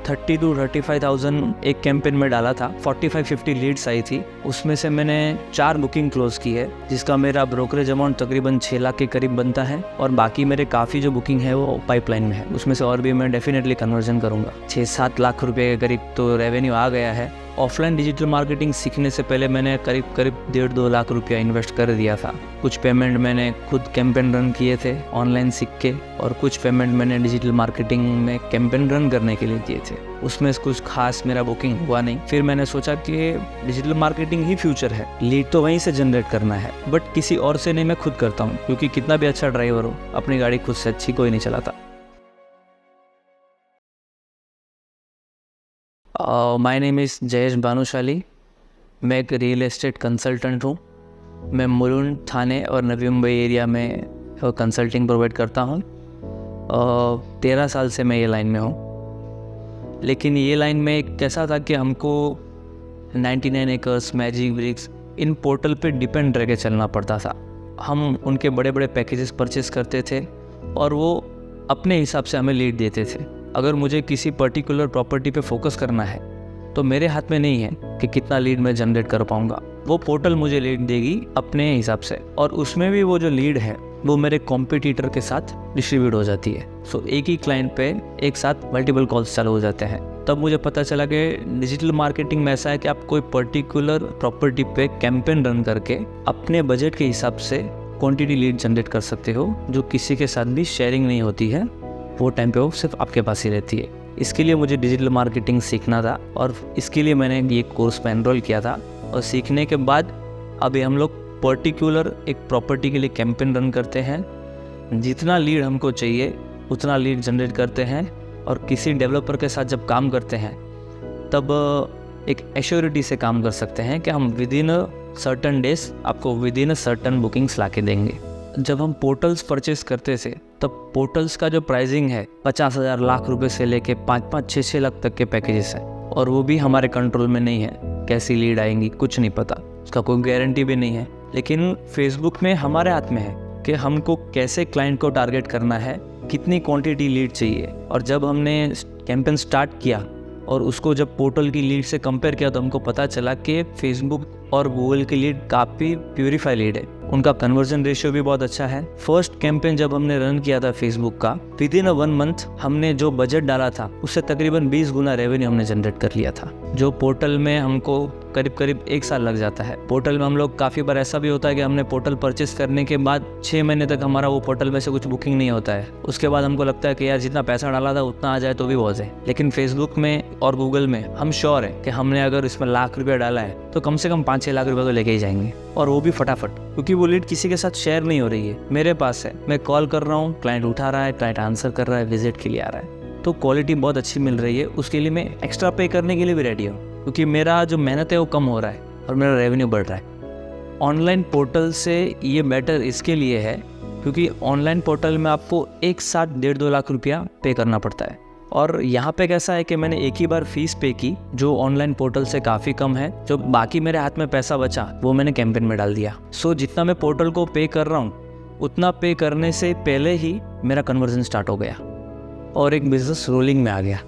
30 to 35,000 एक campaign में डाला था। 45-50 लीड्स आई थी, उसमें से मैंने 4 बुकिंग क्लोज की है, जिसका मेरा ब्रोकरेज अमाउंट तकरीबन 6 लाख के करीब बनता है। और बाकी मेरे काफ़ी जो बुकिंग है वो पाइपलाइन में है, उसमें से और भी मैं डेफिनेटली कन्वर्जन करूँगा। 6-7 लाख रुपये के करीब तो रेवेन्यू आ गया है। ऑफलाइन डिजिटल मार्केटिंग सीखने से पहले मैंने करीब 1.5-2 लाख रुपया इन्वेस्ट कर दिया था। कुछ पेमेंट मैंने खुद कैंपेन रन किए थे ऑनलाइन सीख के, और कुछ पेमेंट मैंने डिजिटल मार्केटिंग में कैंपेन रन करने के लिए दिए थे। उसमें कुछ खास मेरा बुकिंग हुआ नहीं। फिर मैंने सोचा कि डिजिटल मार्केटिंग ही फ्यूचर है, लीड तो वहीं से जनरेट करना है, बट किसी और से नहीं, मैं खुद करता हूँ, क्योंकि कितना भी अच्छा ड्राइवर हो, अपनी गाड़ी खुद से अच्छी कोई नहीं चलाता। My name is Jayesh Bhanushali. मैं एक रियल एस्टेट कंसल्टेंट हूँ। मैं मुलुंड, थाने और नवी मुंबई एरिया में कंसल्टिंग प्रोवाइड करता हूँ। 13 साल से मैं ये लाइन में हूँ। लेकिन ये लाइन में एक कैसा था कि हमको 99 एकर्स, मैजिक ब्रिक्स, इन पोर्टल पे डिपेंड रह के चलना पड़ता था। हम उनके बड़े बड़े पैकेजेस परचेस करते थे और वो अपने हिसाब से हमें लीड देते थे। अगर मुझे किसी पर्टिकुलर प्रॉपर्टी पे फोकस करना है तो मेरे हाथ में नहीं है कि कितना लीड मैं जनरेट कर पाऊँगा। वो पोर्टल मुझे लीड देगी अपने हिसाब से, और उसमें भी वो जो लीड है वो मेरे कॉम्पिटिटर के साथ डिस्ट्रीब्यूट हो जाती है। सो एक ही क्लाइंट पे एक साथ मल्टीपल कॉल्स चालू हो जाते हैं। तब मुझे पता चला कि डिजिटल मार्केटिंग में ऐसा है कि आप कोई पर्टिकुलर प्रॉपर्टी पे कैंपेन रन करके अपने बजट के हिसाब से क्वांटिटी लीड जनरेट कर सकते हो, जो किसी के साथ भी शेयरिंग नहीं होती है। वो टाइम पे वो सिर्फ आपके पास ही रहती है। इसके लिए मुझे डिजिटल मार्केटिंग सीखना था, और इसके लिए मैंने ये कोर्स में एनरोल किया था। और सीखने के बाद अभी हम लोग पर्टिकुलर एक प्रॉपर्टी के लिए कैंपेन रन करते हैं। जितना लीड हमको चाहिए उतना लीड जनरेट करते हैं, और किसी डेवलपर के साथ जब काम करते हैं तब एक एश्योरिटी से काम कर सकते हैं कि हम विद इन सर्टन डेज आपको विद इन सर्टन बुकिंग्स ला के देंगे। जब हम पोर्टल्स परचेस करते थे तब पोर्टल्स का जो प्राइसिंग है 50,000 लाख रुपए से लेके 5-5, 6-6 लाख तक के पैकेजेस हैं, और वो भी हमारे कंट्रोल में नहीं है। कैसी लीड आएंगी कुछ नहीं पता, उसका कोई गारंटी भी नहीं है। लेकिन फेसबुक में हमारे हाथ में है कि हमको कैसे क्लाइंट को टारगेट करना है, कितनी क्वांटिटी लीड चाहिए। और जब हमने कैंपेन स्टार्ट किया और उसको जब पोर्टल की लीड से कंपेयर किया तो हमको पता चला कि फेसबुक और गूगल की लीड काफ़ी प्यूरीफाई लीड है। उनका कन्वर्जन रेशियो भी बहुत अच्छा है। फर्स्ट कैंपेन जब हमने रन किया था फेसबुक का, विद इन 1 मंथ हमने जो बजट डाला था उससे तकरीबन 20 गुना रेवेन्यू हमने जनरेट कर लिया था, जो पोर्टल में हमको करीब 1 साल लग जाता है। पोर्टल में हम लोग काफ़ी बार ऐसा भी होता है कि हमने पोर्टल परचेस करने के बाद 6 महीने तक हमारा वो पोर्टल में से कुछ बुकिंग नहीं होता है। उसके बाद हमको लगता है कि यार जितना पैसा डाला था उतना आ जाए तो भी बहुत है। लेकिन फेसबुक में और गूगल में हम श्योर है कि हमने अगर इसमें लाख रुपया डाला है तो कम से कम 5-6 लाख रुपये तो लेके ही जाएंगे, और वो भी फटाफट, क्योंकि वो लीड किसी के साथ शेयर नहीं हो रही है, मेरे पास है। मैं कॉल कर रहा हूँ, क्लाइंट उठा रहा है, क्लाइंट आंसर कर रहा है, विजिट के लिए आ रहा है, तो क्वालिटी बहुत अच्छी मिल रही है। उसके लिए मैं एक्स्ट्रा पे करने के लिए भी रेडी हूँ, क्योंकि मेरा जो मेहनत है वो कम हो रहा है और मेरा रेवेन्यू बढ़ रहा है। ऑनलाइन पोर्टल से ये बेटर इसके लिए है क्योंकि ऑनलाइन पोर्टल में आपको एक साथ 1.5-2 लाख रुपया पे करना पड़ता है, और यहाँ पे कैसा है कि मैंने एक ही बार फीस पे की जो ऑनलाइन पोर्टल से काफ़ी कम है। जो बाकी मेरे हाथ में पैसा बचा वो मैंने कैंपेन में डाल दिया। सो जितना मैं पोर्टल को पे कर रहा हूँ उतना पे करने से पहले ही मेरा कन्वर्जन स्टार्ट हो गया और एक बिजनेस रोलिंग में आ गया।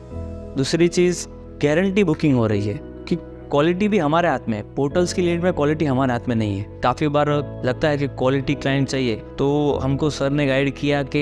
दूसरी चीज़, गारंटी बुकिंग हो रही है कि क्वालिटी भी हमारे हाथ में है। पोर्टल्स की लीड में क्वालिटी हमारे हाथ में नहीं है। काफ़ी बार लगता है कि क्वालिटी क्लाइंट चाहिए, तो हमको सर ने गाइड किया कि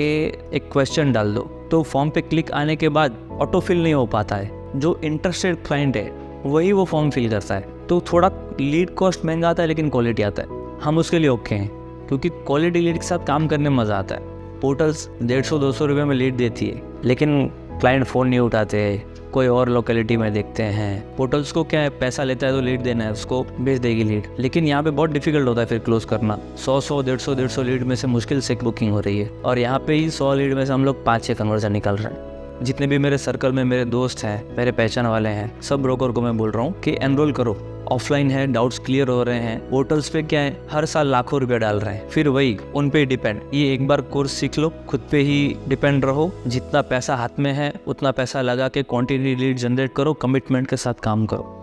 एक क्वेश्चन डाल दो, तो फॉर्म पे क्लिक आने के बाद ऑटो फिल नहीं हो पाता है। जो इंटरेस्टेड क्लाइंट है वही वो फॉर्म फिल करता है, तो थोड़ा लीड कॉस्ट महंगा आता है लेकिन क्वालिटी आता है। हम उसके लिए ओके हैं क्योंकि क्वालिटी लीड के साथ काम करने में मज़ा आता है। पोर्टल्स 150-200 रुपये में लीड देती है लेकिन क्लाइंट फ़ोन नहीं उठाते, कोई और लोकेलिटी में देखते हैं। पोर्टल्स को क्या है, पैसा लेता है तो लीड देना है, उसको भेज देगी लीड। लेकिन यहाँ पे बहुत डिफिकल्ट होता है फिर क्लोज करना। 100 150 लीड में से मुश्किल से बुकिंग हो रही है, और यहाँ पे ही 100 लीड में से हम लोग 5-6 कन्वर्जन निकल रहे हैं। जितने भी मेरे सर्कल में मेरे दोस्त हैं, मेरे पहचान वाले हैं, सब ब्रोकर को मैं बोल रहा हूँ कि एनरोल करो। ऑफलाइन है, डाउट्स क्लियर हो रहे हैं। पोर्टल्स पे क्या है, हर साल लाखों रुपए डाल रहे हैं, फिर वही उन पे डिपेंड। ये एक बार कोर्स सीख लो, खुद पे ही डिपेंड रहो। जितना पैसा हाथ में है उतना पैसा लगा के क्वांटिटी लीड जनरेट करो, कमिटमेंट के साथ काम करो।